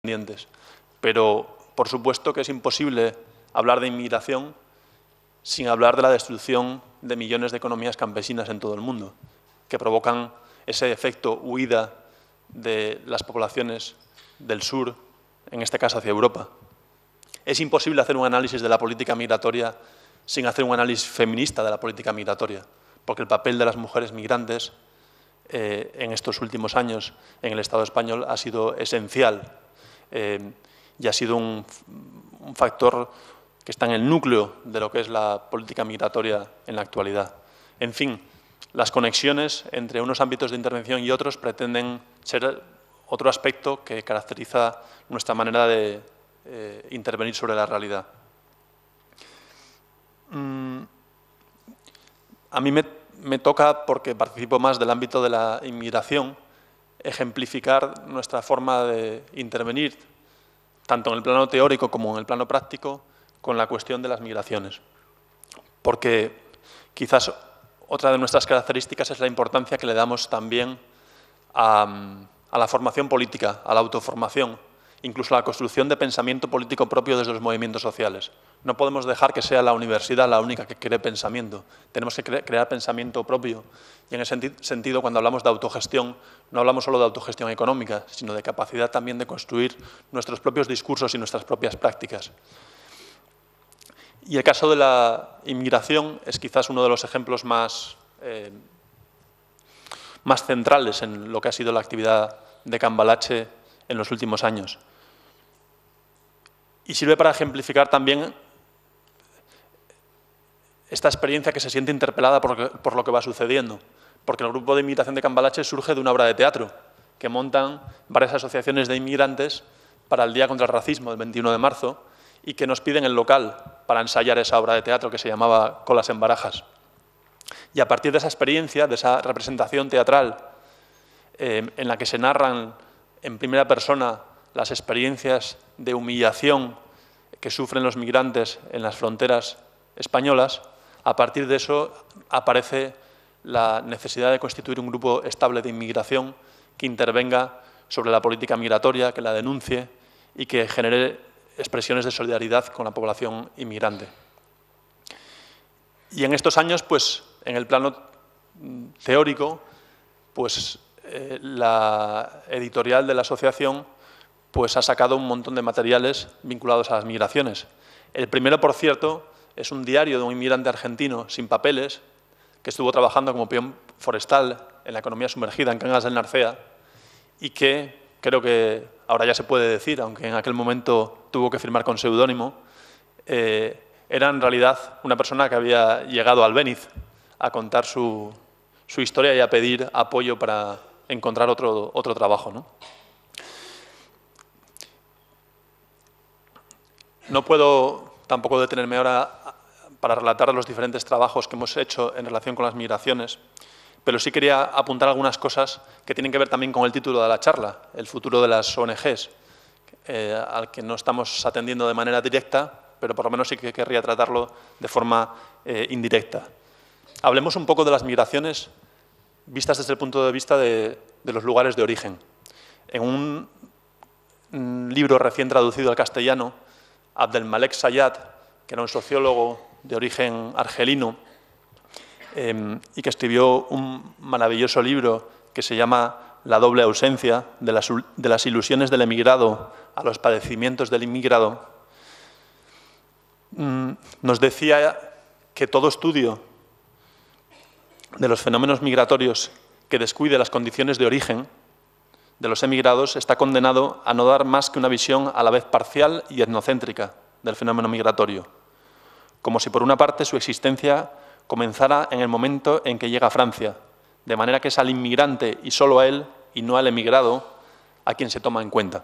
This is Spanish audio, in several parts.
pendientes. Pero, por supuesto que es imposible hablar de inmigración sin hablar de la destrucción de millones de economías campesinas en todo el mundo, que provocan ese efecto huida de las poblaciones del sur, en este caso hacia Europa. Es imposible hacer un análisis de la política migratoria sin hacer un análisis feminista de la política migratoria, porque el papel de las mujeres migrantes en estos últimos años en el Estado español ha sido esencial y ha sido un factor que está en el núcleo de lo que es la política migratoria en la actualidad. En fin, las conexiones entre unos ámbitos de intervención y otros pretenden ser otro aspecto que caracteriza nuestra manera de intervenir sobre la realidad. A mí me toca, porque participo más del ámbito de la inmigración, ejemplificar nuestra forma de intervenir, tanto en el plano teórico como en el plano práctico, con la cuestión de las migraciones. Porque quizás otra de nuestras características es la importancia que le damos también a la formación política, a la autoformación, incluso a la construcción de pensamiento político propio desde los movimientos sociales. No podemos dejar que sea la universidad la única que cree pensamiento. Tenemos que crear pensamiento propio. Y en ese sentido, cuando hablamos de autogestión, no hablamos solo de autogestión económica, sino de capacidad también de construir nuestros propios discursos y nuestras propias prácticas. Y el caso de la inmigración es quizás uno de los ejemplos más centrales en lo que ha sido la actividad de Cambalache en los últimos años. Y sirve para ejemplificar también esta experiencia que se siente interpelada por lo que va sucediendo. Porque el grupo de inmigración de Cambalache surge de una obra de teatro que montan varias asociaciones de inmigrantes para el Día contra el Racismo, el 21 de marzo, y que nos piden el local para ensayar esa obra de teatro que se llamaba Colas en Barajas. Y a partir de esa experiencia, de esa representación teatral en la que se narran en primera persona las experiencias de humillación que sufren los migrantes en las fronteras españolas, a partir de eso aparece la necesidad de constituir un grupo estable de inmigración que intervenga sobre la política migratoria, que la denuncie y que genere expresiones de solidaridad con la población inmigrante. Y en estos años, pues, en el plano teórico, pues, la editorial de la asociación pues, ha sacado un montón de materiales vinculados a las migraciones. El primero, por cierto, es un diario de un inmigrante argentino sin papeles que estuvo trabajando como peón forestal en la economía sumergida en Cangas del Narcea y que creo que ahora ya se puede decir, aunque en aquel momento tuvo que firmar con seudónimo, era en realidad una persona que había llegado a Albéniz a contar su historia y a pedir apoyo para encontrar otro trabajo, ¿no? No puedo tampoco detenerme ahora para relatar los diferentes trabajos que hemos hecho en relación con las migraciones, pero sí quería apuntar algunas cosas que tienen que ver también con el título de la charla, el futuro de las ONGs, al que no estamos atendiendo de manera directa, pero por lo menos sí que querría tratarlo de forma indirecta. Hablemos un poco de las migraciones vistas desde el punto de vista de los lugares de origen. En un libro recién traducido al castellano, Abdelmalek Sayad, que era un sociólogo de origen argelino y que escribió un maravilloso libro que se llama La doble ausencia, de las ilusiones del emigrado a los padecimientos del inmigrado, nos decía que todo estudio de los fenómenos migratorios que descuide las condiciones de origen de los emigrados está condenado a no dar más que una visión a la vez parcial y etnocéntrica del fenómeno migratorio, como si por una parte su existencia comenzara en el momento en que llega a Francia, de manera que es al inmigrante y solo a él, y no al emigrado, a quien se toma en cuenta.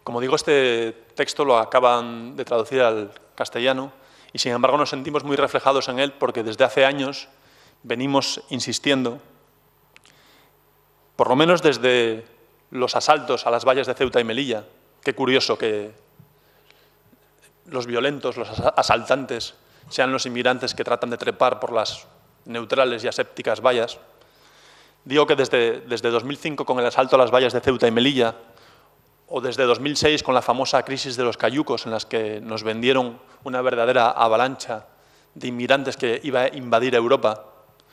Como digo, este texto lo acaban de traducir al castellano y, sin embargo, nos sentimos muy reflejados en él porque desde hace años venimos insistiendo, por lo menos desde los asaltos a las vallas de Ceuta y Melilla. Qué curioso que los violentos, los asaltantes, sean los inmigrantes que tratan de trepar por las neutrales y asépticas vallas. Digo que desde 2005, con el asalto a las vallas de Ceuta y Melilla, o desde 2006 con la famosa crisis de los cayucos, en las que nos vendieron una verdadera avalancha de inmigrantes que iba a invadir Europa.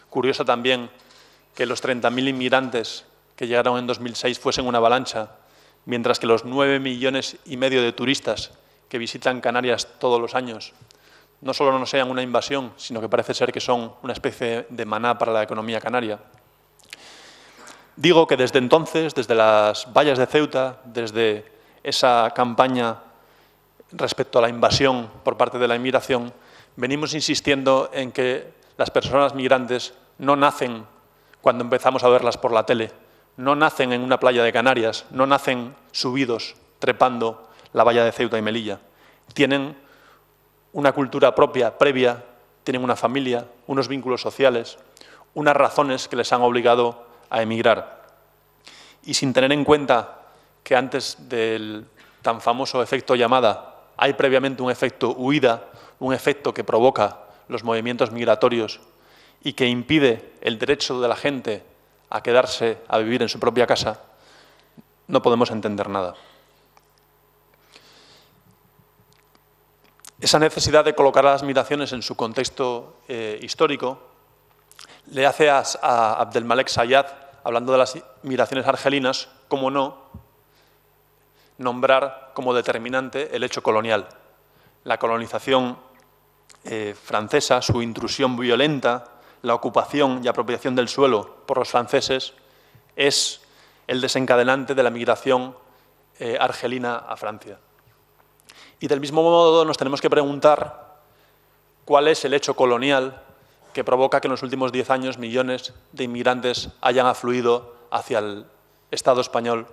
Curioso también que los 30.000 inmigrantes que llegaron en 2006 fuesen una avalancha, mientras que los 9,5 millones de turistas que visitan Canarias todos los años no solo no sean una invasión, sino que parece ser que son una especie de maná para la economía canaria. Digo que desde entonces, desde las vallas de Ceuta, desde esa campaña respecto a la invasión por parte de la inmigración, venimos insistiendo en que las personas migrantes no nacen cuando empezamos a verlas por la tele, no nacen en una playa de Canarias, no nacen subidos, trepando la valla de Ceuta y Melilla. Tienen una cultura propia, previa, tienen una familia, unos vínculos sociales, unas razones que les han obligado a emigrar. Y sin tener en cuenta que antes del tan famoso efecto llamada hay previamente un efecto huida, un efecto que provoca los movimientos migratorios y que impide el derecho de la gente a quedarse a vivir en su propia casa, no podemos entender nada. Esa necesidad de colocar a las migraciones en su contexto histórico le hace a Abdelmalek Sayad, hablando de las migraciones argelinas, cómo no, nombrar como determinante el hecho colonial. La colonización francesa, su intrusión violenta, la ocupación y apropiación del suelo por los franceses, es el desencadenante de la migración argelina a Francia. Y del mismo modo nos tenemos que preguntar cuál es el hecho colonial que provoca que en los últimos 10 años millones de inmigrantes hayan afluido hacia el Estado español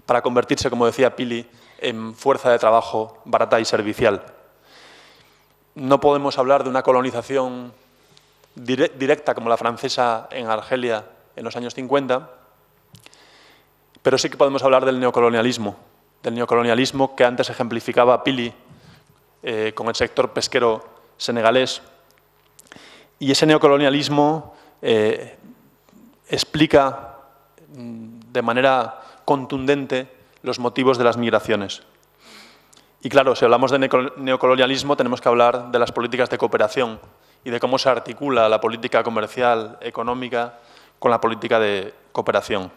para convertirse, como decía Pili, en fuerza de trabajo barata y servicial. No podemos hablar de una colonización directa como la francesa en Argelia en los años 50, pero sí que podemos hablar del neocolonialismo que antes ejemplificaba Pili con el sector pesquero senegalés. Y ese neocolonialismo explica de manera contundente los motivos de las migraciones. Y claro, si hablamos de neocolonialismo tenemos que hablar de las políticas de cooperación y de cómo se articula la política comercial, económica, con la política de cooperación.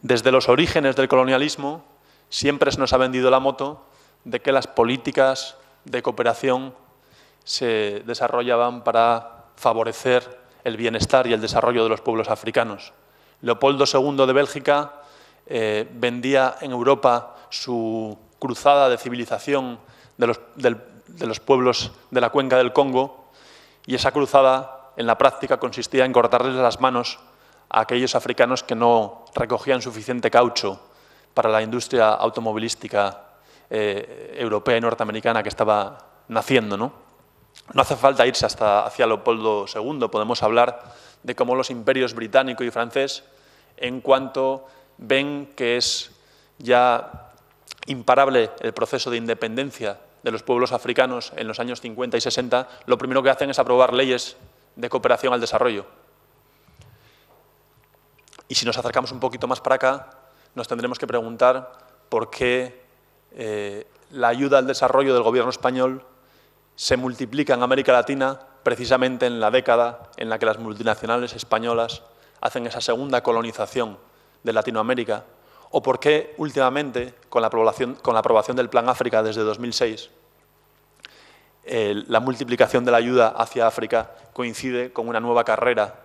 Desde los orígenes del colonialismo siempre se nos ha vendido la moto de que las políticas de cooperación se desarrollaban para favorecer el bienestar y el desarrollo de los pueblos africanos. Leopoldo II de Bélgica vendía en Europa su cruzada de civilización de los pueblos de la cuenca del Congo, y esa cruzada en la práctica consistía en cortarles las manos a aquellos africanos que no recogían suficiente caucho para la industria automovilística europea y norteamericana que estaba naciendo, ¿no? No hace falta irse hacia Leopoldo II, podemos hablar de cómo los imperios británico y francés, en cuanto ven que es ya imparable el proceso de independencia de los pueblos africanos en los años 50 y 60, lo primero que hacen es aprobar leyes de cooperación al desarrollo. Y si nos acercamos un poquito más para acá, nos tendremos que preguntar por qué la ayuda al desarrollo del gobierno español se multiplica en América Latina precisamente en la década en la que las multinacionales españolas hacen esa segunda colonización de Latinoamérica, o por qué últimamente, con la aprobación del Plan África desde 2006, la multiplicación de la ayuda hacia África coincide con una nueva carrera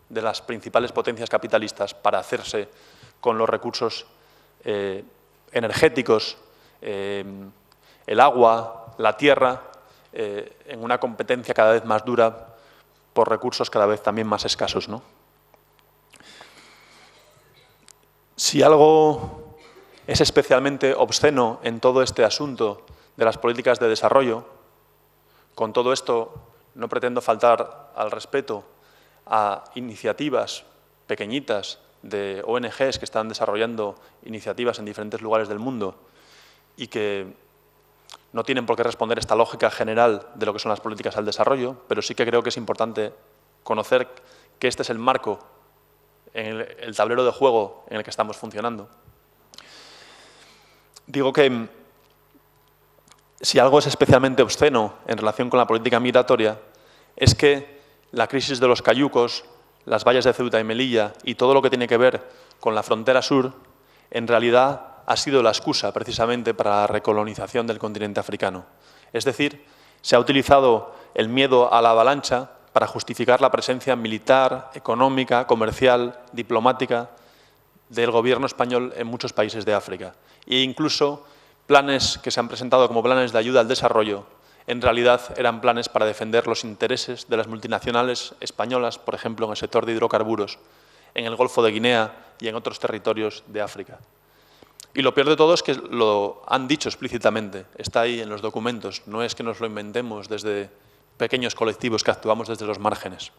de las principales potencias capitalistas para hacerse con los recursos energéticos, el agua, la tierra, en una competencia cada vez más dura por recursos cada vez también más escasos, ¿no? Si algo es especialmente obsceno en todo este asunto de las políticas de desarrollo, con todo esto no pretendo faltar al respeto a iniciativas pequeñitas de ONGs que están desarrollando iniciativas en diferentes lugares del mundo y que no tienen por qué responder esta lógica general de lo que son las políticas al desarrollo, pero sí que creo que es importante conocer que este es el marco, el tablero de juego en el que estamos funcionando. digo que si algo es especialmente obsceno en relación con la política migratoria es que la crisis de los cayucos, las vallas de Ceuta y Melilla y todo lo que tiene que ver con la frontera sur, en realidad ha sido la excusa precisamente para la recolonización del continente africano. Es decir, se ha utilizado el miedo a la avalancha para justificar la presencia militar, económica, comercial, diplomática del gobierno español en muchos países de África. E incluso planes que se han presentado como planes de ayuda al desarrollo, en realidad eran planes para defender los intereses de las multinacionales españolas, por ejemplo, en el sector de hidrocarburos, en el Golfo de Guinea y en otros territorios de África. Y lo peor de todo es que lo han dicho explícitamente, está ahí en los documentos, no es que nos lo inventemos desde pequeños colectivos que actuamos desde los márgenes.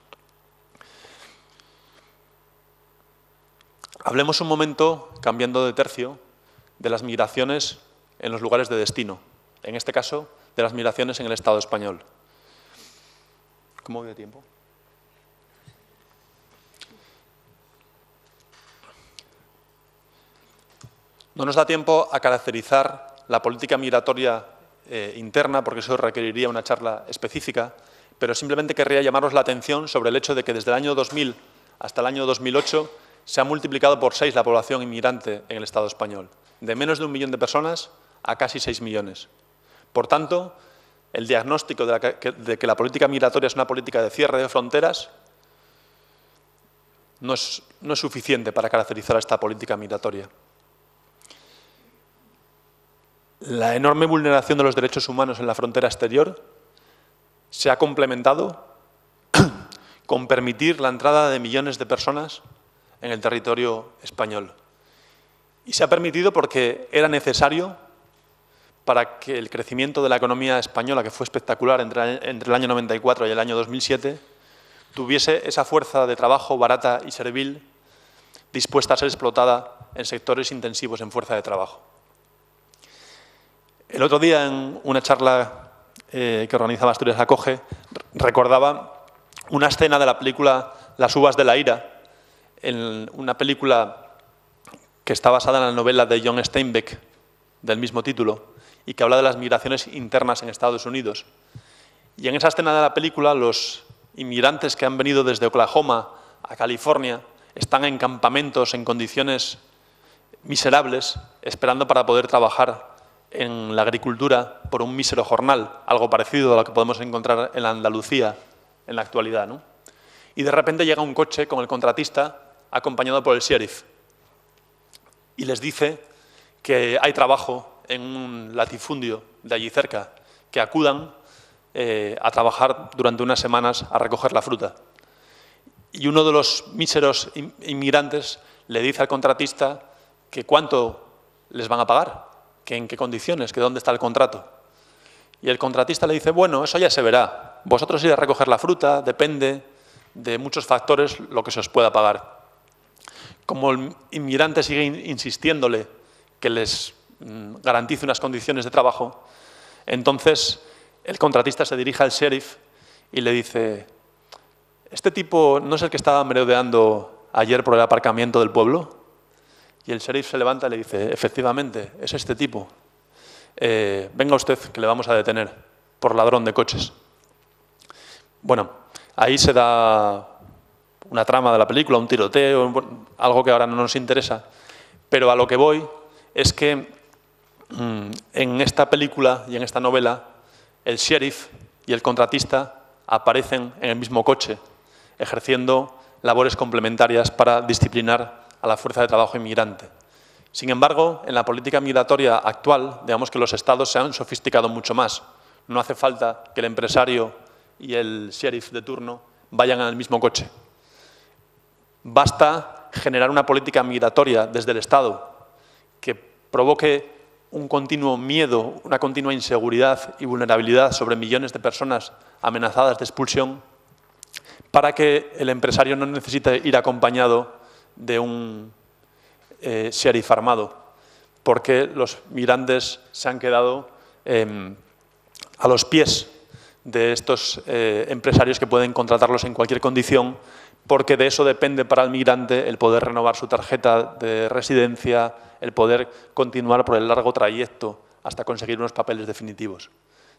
Hablemos un momento, cambiando de tercio, de las migraciones en los lugares de destino, en este caso, de las migraciones en el Estado español. ¿Cómo voy de tiempo? No nos da tiempo a caracterizar la política migratoria interna, porque eso requeriría una charla específica, pero simplemente querría llamaros la atención sobre el hecho de que desde el año 2000 hasta el año 2008 se ha multiplicado por 6 la población inmigrante en el Estado español, de menos de 1 millón de personas a casi 6 millones. Por tanto, el diagnóstico de que la política migratoria es una política de cierre de fronteras no es suficiente para caracterizar esta política migratoria. La enorme vulneración de los derechos humanos en la frontera exterior se ha complementado con permitir la entrada de millones de personas en el territorio español. Y se ha permitido porque era necesario para que el crecimiento de la economía española, que fue espectacular entre el año 94 y el año 2007, tuviese esa fuerza de trabajo barata y servil dispuesta a ser explotada en sectores intensivos en fuerza de trabajo. El otro día, en una charla que organizaba Asturias Acoge, recordaba una escena de la película Las uvas de la ira, en una película que está basada en la novela de John Steinbeck, del mismo título, y que habla de las migraciones internas en Estados Unidos. Y en esa escena de la película, los inmigrantes que han venido desde Oklahoma a California están en campamentos en condiciones miserables, esperando para poder trabajar en la agricultura por un mísero jornal, algo parecido a lo que podemos encontrar en la Andalucía en la actualidad, ¿no? Y de repente llega un coche con el contratista acompañado por el sheriff y les dice que hay trabajo en un latifundio de allí cerca, que acudan a trabajar durante unas semanas a recoger la fruta. Y uno de los míseros inmigrantes le dice al contratista que cuánto les van a pagar, que en qué condiciones, que dónde está el contrato. Y el contratista le dice, bueno, eso ya se verá. Vosotros ir a recoger la fruta, depende de muchos factores lo que se os pueda pagar. Como el inmigrante sigue insistiéndole que les garantice unas condiciones de trabajo, entonces el contratista se dirige al sheriff y le dice, ¿este tipo no es el que estaba merodeando ayer por el aparcamiento del pueblo? Y el sheriff se levanta y le dice, efectivamente, es este tipo. Venga usted, que le vamos a detener por ladrón de coches. Bueno, ahí se da una trama de la película, un tiroteo, algo que ahora no nos interesa. Pero a lo que voy es que en esta película y en esta novela, el sheriff y el contratista aparecen en el mismo coche, ejerciendo labores complementarias para disciplinar a la fuerza de trabajo inmigrante. Sin embargo, en la política migratoria actual, digamos que los estados se han sofisticado mucho más. No hace falta que el empresario y el sheriff de turno vayan en el mismo coche. Basta generar una política migratoria desde el Estado que provoque un continuo miedo, una continua inseguridad y vulnerabilidad sobre millones de personas amenazadas de expulsión para que el empresario no necesite ir acompañado de un sheriff armado, porque los migrantes se han quedado a los pies de estos empresarios que pueden contratarlos en cualquier condición porque de eso depende para el migrante el poder renovar su tarjeta de residencia, el poder continuar por el largo trayecto hasta conseguir unos papeles definitivos.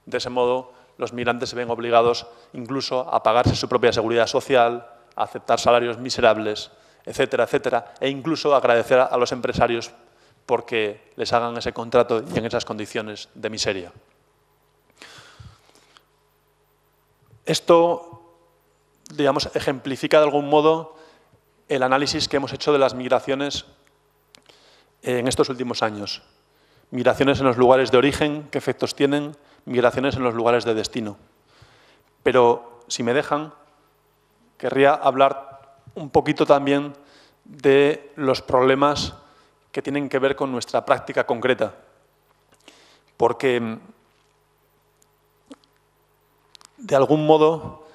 De ese modo, los migrantes se ven obligados incluso a pagarse su propia seguridad social, a aceptar salarios miserables, etcétera, etcétera, e incluso agradecer a los empresarios porque les hagan ese contrato y en esas condiciones de miseria. Esto, digamos, ejemplifica de algún modo el análisis que hemos hecho de las migraciones en estos últimos años. Migraciones en los lugares de origen, qué efectos tienen, migraciones en los lugares de destino. Pero, si me dejan, querría hablar un poquito también de los problemas que tienen que ver con nuestra práctica concreta. Porque, de algún modo,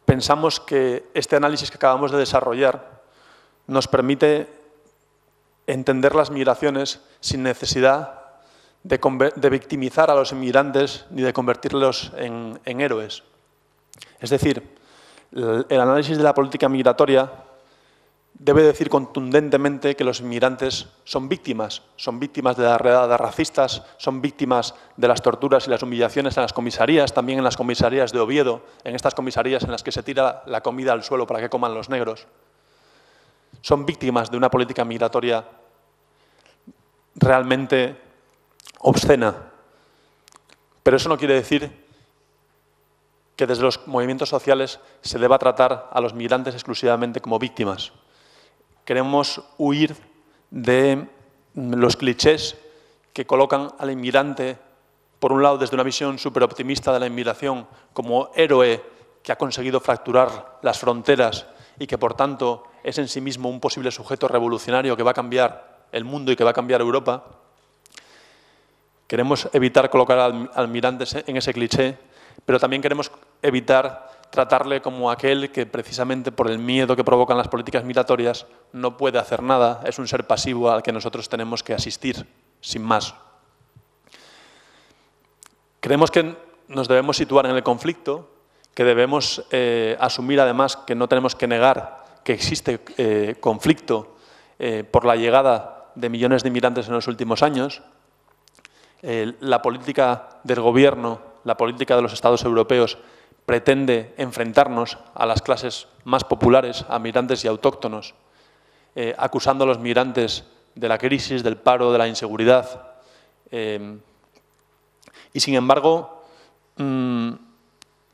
pensamos que este análisis que acabamos de desarrollar nos permite entender las migraciones sin necesidad de victimizar a los inmigrantes ni de convertirlos en héroes. Es decir, el análisis de la política migratoria debe decir contundentemente que los inmigrantes son víctimas de las redadas racistas, son víctimas de las torturas y las humillaciones en las comisarías, también en las comisarías de Oviedo, en estas comisarías en las que se tira la comida al suelo para que coman los negros. Son víctimas de una política migratoria realmente obscena. Pero eso no quiere decir que desde los movimientos sociales se deba tratar a los migrantes exclusivamente como víctimas. Queremos huir de los clichés que colocan al inmigrante, por un lado, desde una visión superoptimista de la inmigración, como héroe que ha conseguido fracturar las fronteras y que, por tanto, es en sí mismo un posible sujeto revolucionario que va a cambiar el mundo y que va a cambiar Europa. Queremos evitar colocar al migrante en ese cliché, pero también queremos evitar tratarle como aquel que, precisamente por el miedo que provocan las políticas migratorias, no puede hacer nada, es un ser pasivo al que nosotros tenemos que asistir, sin más. Creemos que nos debemos situar en el conflicto, que debemos asumir además que no tenemos que negar que existe conflicto por la llegada de millones de inmigrantes en los últimos años. La política del Gobierno, la política de los Estados europeos pretende enfrentarnos a las clases más populares, a migrantes y autóctonos, acusando a los migrantes de la crisis, del paro, de la inseguridad. Y, sin embargo,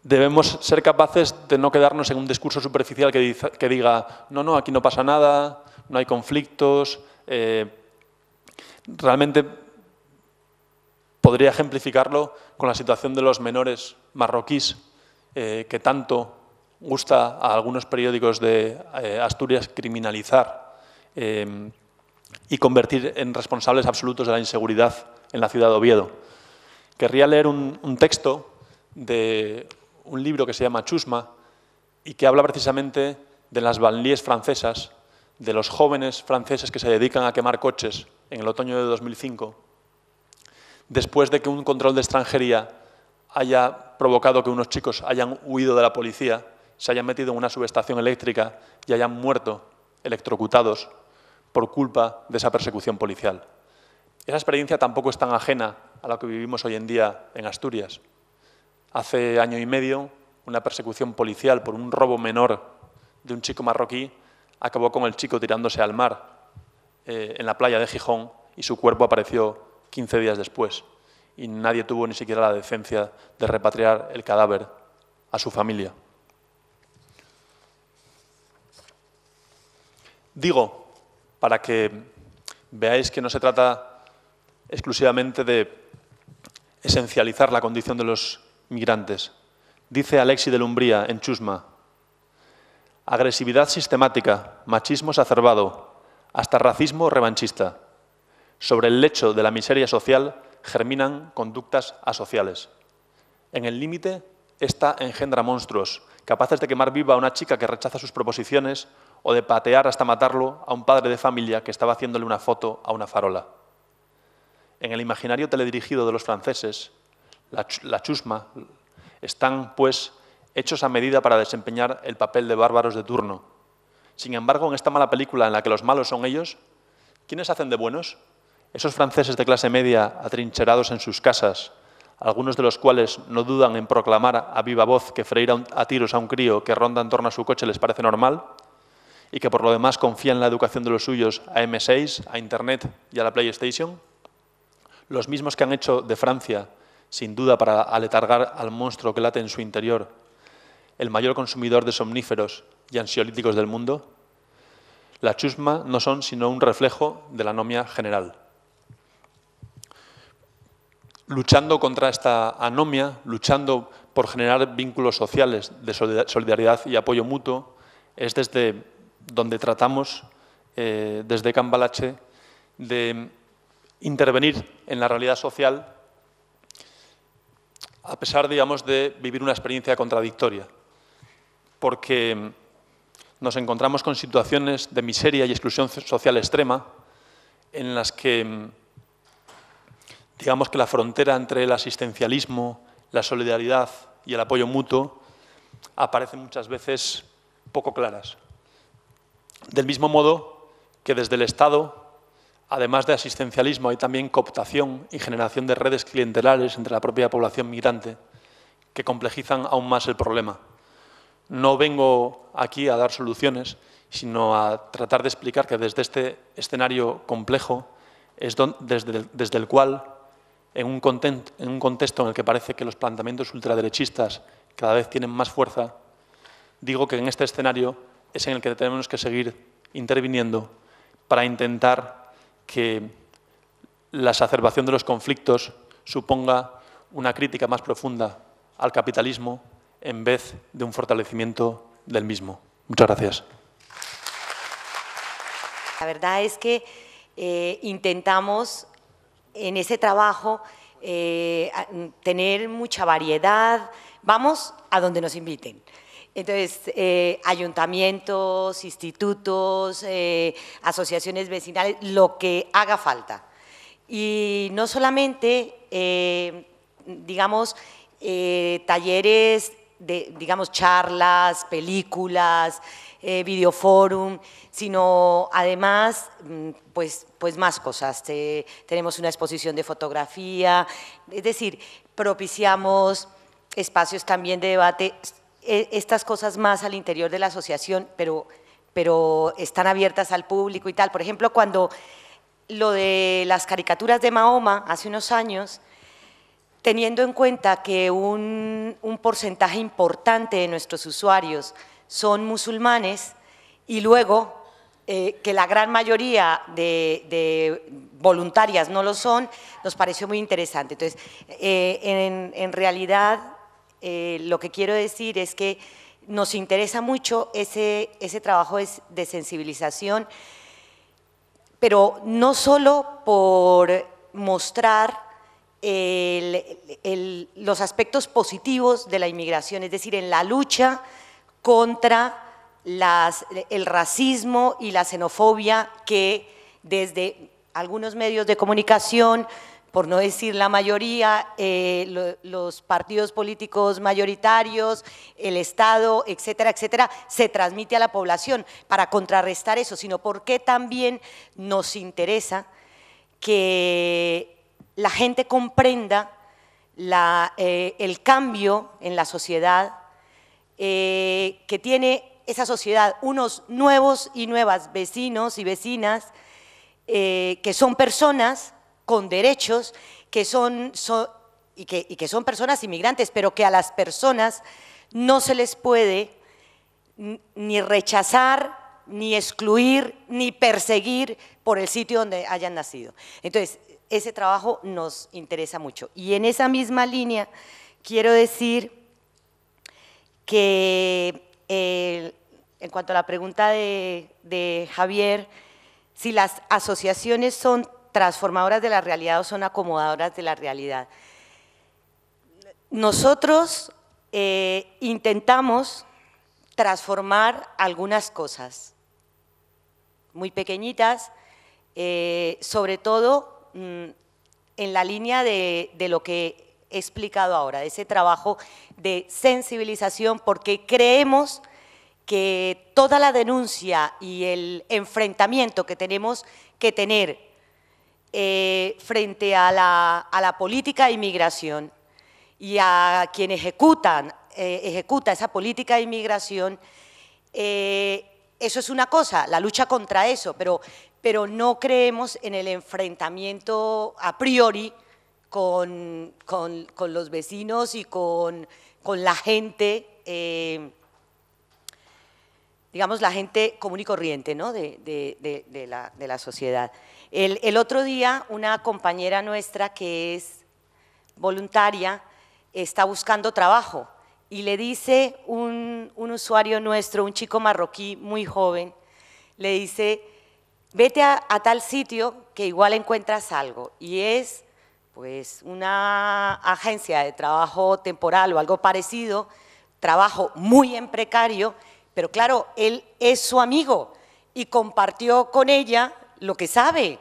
debemos ser capaces de no quedarnos en un discurso superficial que diga no, aquí no pasa nada, no hay conflictos. Realmente podría ejemplificarlo con la situación de los menores marroquíes, que tanto gusta a algunos periódicos de Asturias criminalizar y convertir en responsables absolutos de la inseguridad en la ciudad de Oviedo. Querría leer un texto de un libro que se llama Chusma y que habla precisamente de las banlieues francesas, de los jóvenes franceses que se dedican a quemar coches en el otoño de 2005, después de que un control de extranjería haya provocado que unos chicos hayan huido de la policía, se hayan metido en una subestación eléctrica y hayan muerto electrocutados por culpa de esa persecución policial. Esa experiencia tampoco es tan ajena a lo que vivimos hoy en día en Asturias. Hace año y medio, una persecución policial por un robo menor de un chico marroquí acabó con el chico tirándose al mar en la playa de Gijón y su cuerpo apareció 15 días después. Y nadie tuvo ni siquiera la decencia de repatriar el cadáver a su familia. Digo, para que veáis que no se trata exclusivamente de esencializar la condición de los migrantes. Dice Alexis de Lumbría en Chusma: agresividad sistemática, machismo exacerbado, hasta racismo revanchista. Sobre el lecho de la miseria social germinan conductas asociales. En el límite, esta engendra monstruos, capaces de quemar viva a una chica que rechaza sus proposiciones o de patear hasta matarlo a un padre de familia que estaba haciéndole una foto a una farola. En el imaginario teledirigido de los franceses, la chusma, están, pues, hechos a medida para desempeñar el papel de bárbaros de turno, Sin embargo, en esta mala película en la que los malos son ellos, ¿quiénes hacen de buenos? Esos franceses de clase media atrincherados en sus casas, algunos de los cuales no dudan en proclamar a viva voz que freír a tiros a un crío que ronda en torno a su coche les parece normal y que por lo demás confían en la educación de los suyos a M6, a Internet y a la PlayStation. Los mismos que han hecho de Francia, sin duda para aletargar al monstruo que late en su interior, el mayor consumidor de somníferos y ansiolíticos del mundo. La chusma no son sino un reflejo de la anomia general. Luchando contra esta anomia, luchando por generar vínculos sociales de solidaridad y apoyo mutuo, es desde donde tratamos, desde Cambalache, de intervenir en la realidad social a pesar, digamos, de vivir una experiencia contradictoria, porque nos encontramos con situaciones de miseria y exclusión social extrema en las que, digamos que la frontera entre el asistencialismo, la solidaridad y el apoyo mutuo aparecen muchas veces poco claras. Del mismo modo que desde el Estado, además de asistencialismo, hay también cooptación y generación de redes clientelares entre la propia población migrante que complejizan aún más el problema. No vengo aquí a dar soluciones, sino a tratar de explicar que desde este escenario complejo es desde el cual, en un contexto en el que parece que los planteamientos ultraderechistas cada vez tienen más fuerza, digo que en este escenario es en el que tenemos que seguir interviniendo para intentar que la exacerbación de los conflictos suponga una crítica más profunda al capitalismo en vez de un fortalecimiento del mismo. Muchas gracias. La verdad es que intentamos en ese trabajo tener mucha variedad, vamos a donde nos inviten. Entonces, ayuntamientos, institutos, asociaciones vecinales, lo que haga falta. Y no solamente, digamos, talleres, digamos, charlas, películas, videoforum, sino además, pues más cosas. Tenemos una exposición de fotografía, es decir, propiciamos espacios también de debate, estas cosas más al interior de la asociación, pero están abiertas al público y tal. Por ejemplo, cuando lo de las caricaturas de Mahoma hace unos años, teniendo en cuenta que un porcentaje importante de nuestros usuarios son musulmanes y luego que la gran mayoría de voluntarias no lo son, nos pareció muy interesante. Entonces, en realidad, lo que quiero decir es que nos interesa mucho ese trabajo de sensibilización, pero no solo por mostrar los aspectos positivos de la inmigración, es decir, en la lucha contra el racismo y la xenofobia que desde algunos medios de comunicación, por no decir la mayoría, los partidos políticos mayoritarios, el Estado, etcétera, etcétera, se transmite a la población para contrarrestar eso, sino porque también nos interesa que la gente comprenda el cambio en la sociedad, que tiene esa sociedad unos nuevos y nuevas vecinos y vecinas, que son personas con derechos, que son personas inmigrantes, pero que a las personas no se les puede ni rechazar, ni excluir, ni perseguir por el sitio donde hayan nacido. Entonces, ese trabajo nos interesa mucho. Y en esa misma línea quiero decir que en cuanto a la pregunta de Javier, si las asociaciones son transformadoras de la realidad o son acomodadoras de la realidad. Nosotros intentamos transformar algunas cosas muy pequeñitas, sobre todo en la línea de lo que he explicado ahora, de ese trabajo de sensibilización, porque creemos que toda la denuncia y el enfrentamiento que tenemos que tener frente a la política de inmigración y a quien ejecuta esa política de inmigración, eso es una cosa, la lucha contra eso, pero no creemos en el enfrentamiento a priori con los vecinos y con la gente, digamos, la gente común y corriente, ¿no? de la sociedad. El otro día, una compañera nuestra que es voluntaria está buscando trabajo y le dice un usuario nuestro, un chico marroquí muy joven, le dice, vete a tal sitio que igual encuentras algo, y es pues una agencia de trabajo temporal o algo parecido, trabajo muy en precario, pero claro, él es su amigo y compartió con ella lo que sabe.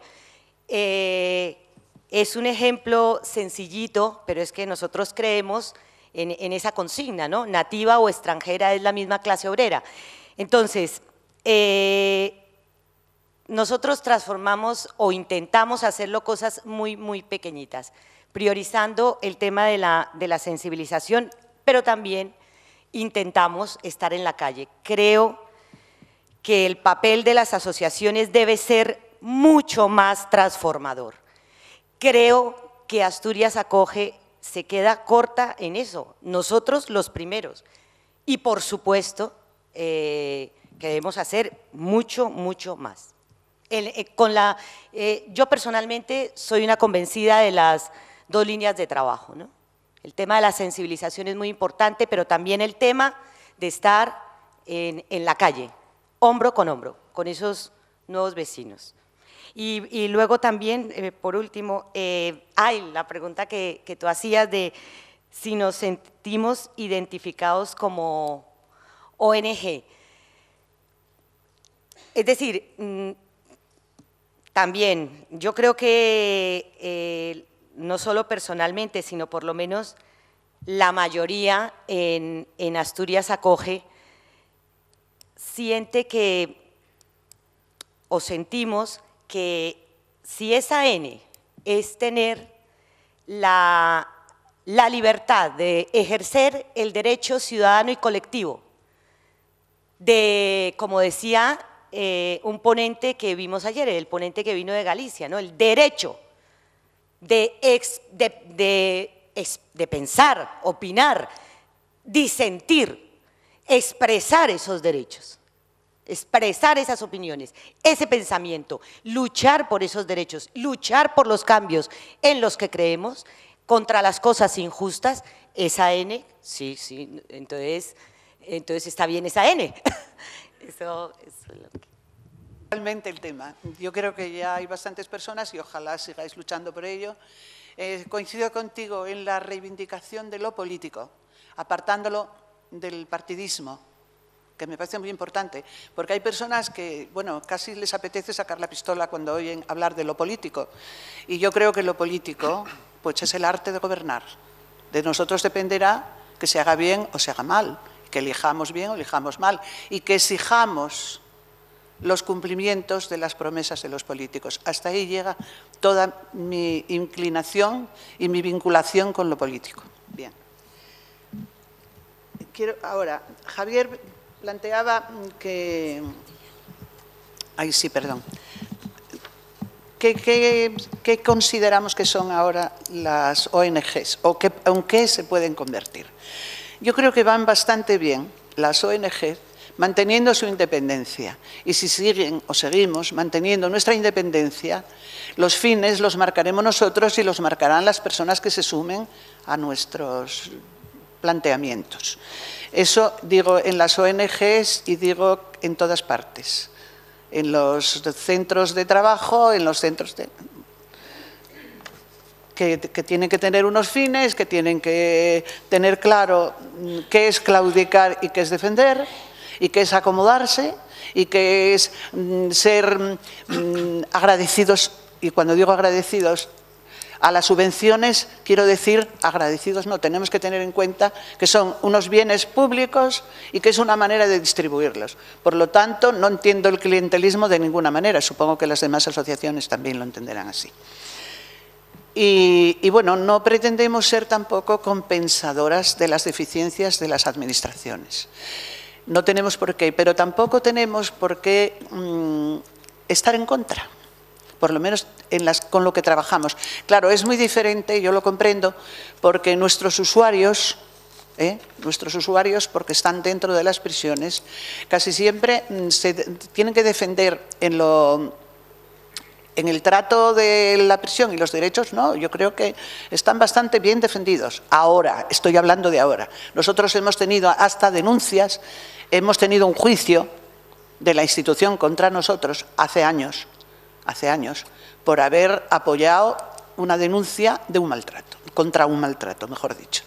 Es un ejemplo sencillito, pero es que nosotros creemos en esa consigna, ¿no? Nativa o extranjera es la misma clase obrera. Entonces, nosotros transformamos o intentamos hacerlo cosas muy, muy pequeñitas, priorizando el tema de la sensibilización, pero también intentamos estar en la calle. Creo que el papel de las asociaciones debe ser mucho más transformador. Creo que Asturias Acoge se queda corta en eso, nosotros los primeros. Y por supuesto, que debemos hacer mucho, mucho más. Yo personalmente soy una convencida de las dos líneas de trabajo, ¿no? El tema de la sensibilización es muy importante, pero también el tema de estar en la calle, hombro, con esos nuevos vecinos. Y luego también, por último, la pregunta que tú hacías de si nos sentimos identificados como ONG. Es decir, también yo creo que no solo personalmente, sino por lo menos la mayoría en Asturias Acoge siente que, o sentimos que si esa N es tener la libertad de ejercer el derecho ciudadano y colectivo, de, como decía un ponente que vimos ayer, el ponente que vino de Galicia, ¿no? El derecho de pensar, opinar, disentir, expresar esos derechos, expresar esas opiniones, ese pensamiento, luchar por esos derechos, luchar por los cambios en los que creemos, contra las cosas injustas, esa N, sí, entonces está bien esa N. Eso es lo que… Realmente el tema. Yo creo que ya hay bastantes personas y ojalá sigáis luchando por ello. Coincido contigo en la reivindicación de lo político, apartándolo del partidismo, que me parece muy importante, porque hay personas que, bueno, casi les apetece sacar la pistola cuando oyen hablar de lo político. Y yo creo que lo político, pues es el arte de gobernar. De nosotros dependerá que se haga bien o se haga mal, que elijamos bien o elijamos mal, y que exijamos los cumplimientos de las promesas de los políticos. Hasta ahí llega toda mi inclinación y mi vinculación con lo político. Bien. Ahora, Javier planteaba que… Ay, sí, perdón. ¿Qué consideramos que son ahora las ONGs o en qué se pueden convertir? Yo creo que van bastante bien las ONGs manteniendo su independencia. Y si siguen o seguimos manteniendo nuestra independencia, los fines los marcaremos nosotros y los marcarán las personas que se sumen a nuestros planteamientos. Eso digo en las ONGs y digo en todas partes. En los centros de trabajo, en los centros de… Que tienen que tener unos fines, que tienen que tener claro qué es claudicar y qué es defender, y qué es acomodarse, y qué es ser agradecidos, y cuando digo agradecidos, A las subvenciones, quiero decir, agradecidos no, tenemos que tener en cuenta que son unos bienes públicos y que es una manera de distribuirlos. Por lo tanto, no entiendo el clientelismo de ninguna manera, supongo que las demás asociaciones también lo entenderán así. Y bueno, no pretendemos ser tampoco compensadoras de las deficiencias de las administraciones. No tenemos por qué, pero tampoco tenemos por qué estar en contra, por lo menos con lo que trabajamos. Claro, es muy diferente, yo lo comprendo, porque nuestros usuarios, porque están dentro de las prisiones, casi siempre se tienen que defender en el trato de la prisión y los derechos, no, yo creo que están bastante bien defendidos. Ahora, estoy hablando de ahora. Nosotros hemos tenido hasta denuncias, hemos tenido un juicio de la institución contra nosotros hace años, por haber apoyado una denuncia de un maltrato, contra un maltrato, mejor dicho.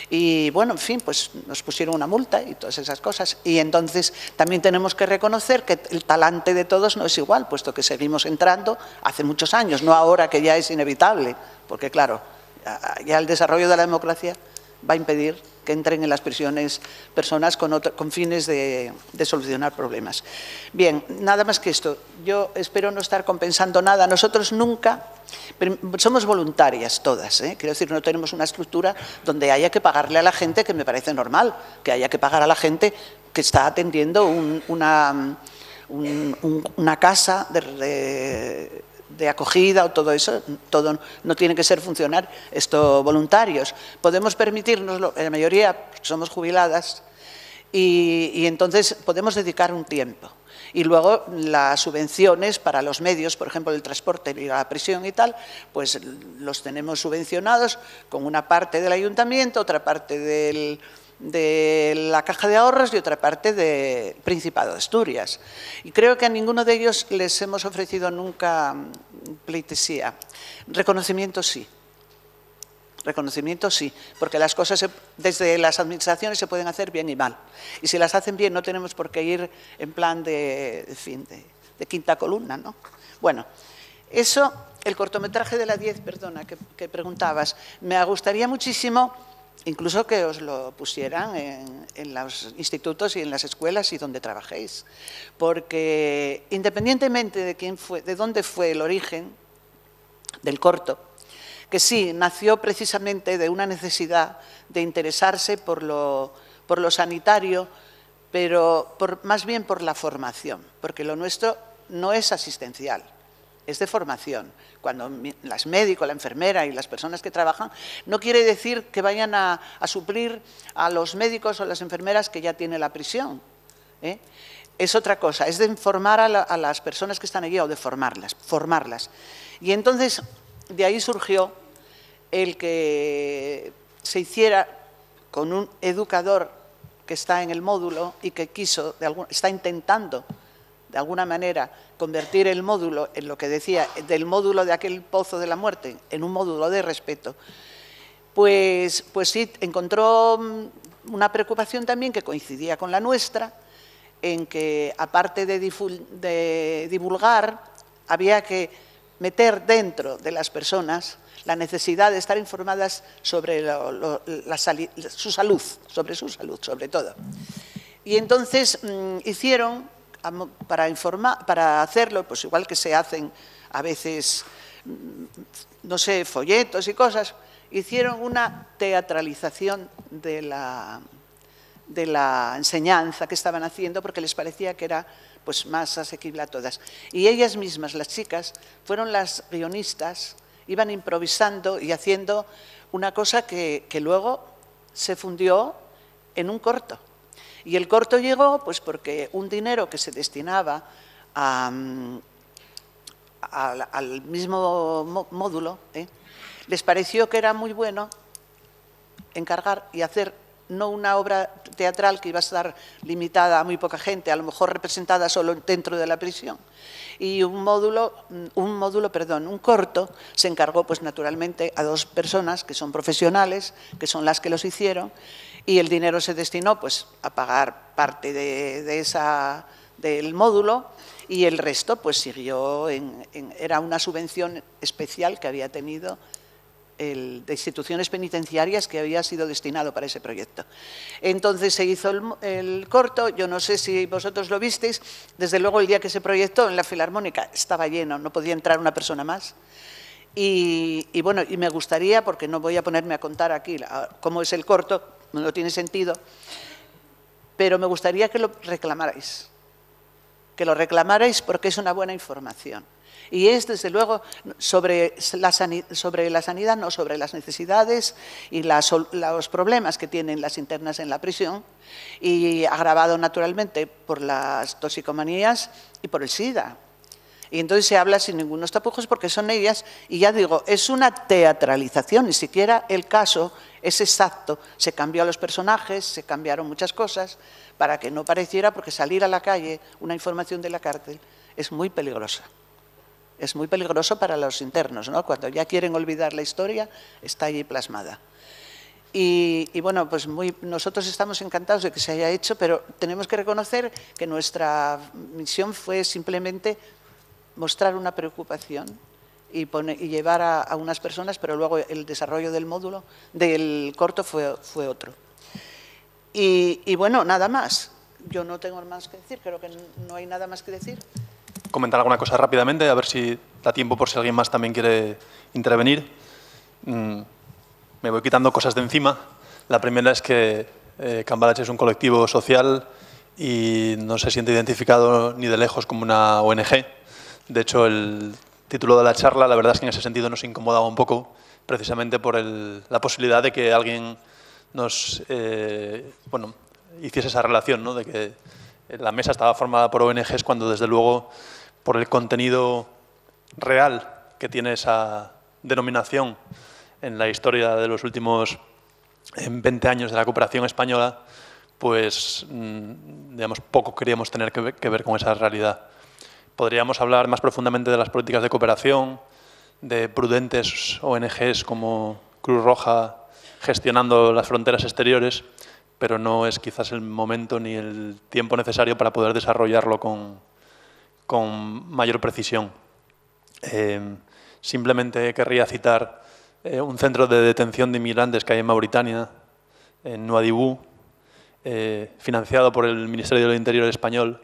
Y bueno, en fin, pues nos pusieron una multa y todas esas cosas. Y entonces también tenemos que reconocer que el talante de todos no es igual, puesto que seguimos entrando hace muchos años, no ahora que ya es inevitable, porque claro, ya el desarrollo de la democracia va a impedir que entren en las prisiones personas con fines de solucionar problemas. Bien, nada más que esto. Yo espero no estar compensando nada. Nosotros nunca, somos voluntarias todas, quiero decir, no tenemos una estructura donde haya que pagarle a la gente, que me parece normal, que haya que pagar a la gente que está atendiendo una casa de acogida o todo eso, todo no tiene que ser funcionar, esto voluntarios. Podemos permitirnoslo, la mayoría somos jubiladas y entonces podemos dedicar un tiempo. Y luego las subvenciones para los medios, por ejemplo, el transporte y la prisión y tal, pues los tenemos subvencionados con una parte del ayuntamiento, otra parte de la Caja de Ahorros y otra parte del Principado de Asturias. Y creo que a ninguno de ellos les hemos ofrecido nunca pleitesía. Reconocimiento sí. Reconocimiento sí, porque las cosas desde las administraciones se pueden hacer bien y mal. Y si las hacen bien no tenemos por qué ir en plan de quinta columna, ¿no? Bueno, eso, el cortometraje de la 10, perdona, que preguntabas, me gustaría muchísimo incluso que os lo pusieran en los institutos y en las escuelas y donde trabajéis. Porque independientemente de dónde fue el origen del corto, que sí, nació precisamente de una necesidad de interesarse por lo sanitario, pero más bien por la formación, porque lo nuestro no es asistencial, es de formación. Cuando las médicos, la enfermera y las personas que trabajan, no quiere decir que vayan a suplir a los médicos o las enfermeras que ya tiene la prisión. Es otra cosa, es de formar a las personas que están allí o de formarlas. Y entonces, de ahí surgió el que se hiciera con un educador que está en el módulo y que está intentando de alguna manera convertir el módulo en lo que decía, del módulo de aquel pozo de la muerte, en un módulo de respeto, pues sí, encontró una preocupación también que coincidía con la nuestra, en que aparte de divulgar, había que meter dentro de las personas la necesidad de estar informadas sobre su salud, sobre todo. Y entonces hicieron, para hacerlo, pues igual que se hacen a veces, no sé, folletos y cosas, hicieron una teatralización de la enseñanza que estaban haciendo porque les parecía que era pues, más asequible a todas. Y ellas mismas, las chicas, fueron las guionistas, iban improvisando y haciendo una cosa que luego se fundió en un corto. Y el corto llegó pues porque un dinero que se destinaba al mismo módulo, les pareció que era muy bueno encargar y hacer no una obra teatral que iba a estar limitada a muy poca gente, a lo mejor representada solo dentro de la prisión. Y un corto se encargó pues naturalmente a 2 personas que son profesionales, que son las que los hicieron, y el dinero se destinó pues a pagar parte del módulo y el resto pues siguió era una subvención especial que había tenido de instituciones penitenciarias que había sido destinado para ese proyecto. Entonces se hizo el corto, yo no sé si vosotros lo visteis, desde luego el día que se proyectó en la Filarmónica estaba lleno, no podía entrar una persona más. Y bueno, y me gustaría, porque no voy a ponerme a contar aquí cómo es el corto, no tiene sentido, pero me gustaría que lo reclamarais porque es una buena información. Y es, desde luego, sobre la sanidad, no sobre las necesidades y los problemas que tienen las internas en la prisión, y agravado, naturalmente, por las toxicomanías y por el SIDA. Y entonces se habla sin ningunos tapujos porque son ellas, y ya digo, es una teatralización, ni siquiera el caso es exacto. Se cambió a los personajes, se cambiaron muchas cosas para que no pareciera, porque salir a la calle una información de la cárcel es muy peligrosa. Es muy peligroso para los internos, ¿no? Cuando ya quieren olvidar la historia, está allí plasmada. Y bueno, pues nosotros estamos encantados de que se haya hecho, pero tenemos que reconocer que nuestra misión fue simplemente mostrar una preocupación y llevar a unas personas, pero luego el desarrollo del módulo, del corto, fue otro. Y bueno, nada más. Yo no tengo más que decir, creo que no hay nada más que decir. Comentar alguna cosa rápidamente, a ver si da tiempo por si alguien más también quiere intervenir. Me voy quitando cosas de encima. La primera es que Cambalache es un colectivo social y no se siente identificado ni de lejos como una ONG. De hecho, el título de la charla, la verdad es que en ese sentido nos incomodaba un poco, precisamente por la posibilidad de que alguien nos hiciese esa relación, ¿no? De que la mesa estaba formada por ONGs cuando, desde luego, por el contenido real que tiene esa denominación en la historia de los últimos 20 años de la cooperación española, pues, digamos, poco queríamos tener que ver con esa realidad. Podríamos hablar más profundamente de las políticas de cooperación, de prudentes ONGs como Cruz Roja gestionando las fronteras exteriores, pero no es quizás el momento ni el tiempo necesario para poder desarrollarlo con mayor precisión. Simplemente querría citar un centro de detención de inmigrantes que hay en Mauritania, en Nouadhibou, financiado por el Ministerio del Interior español,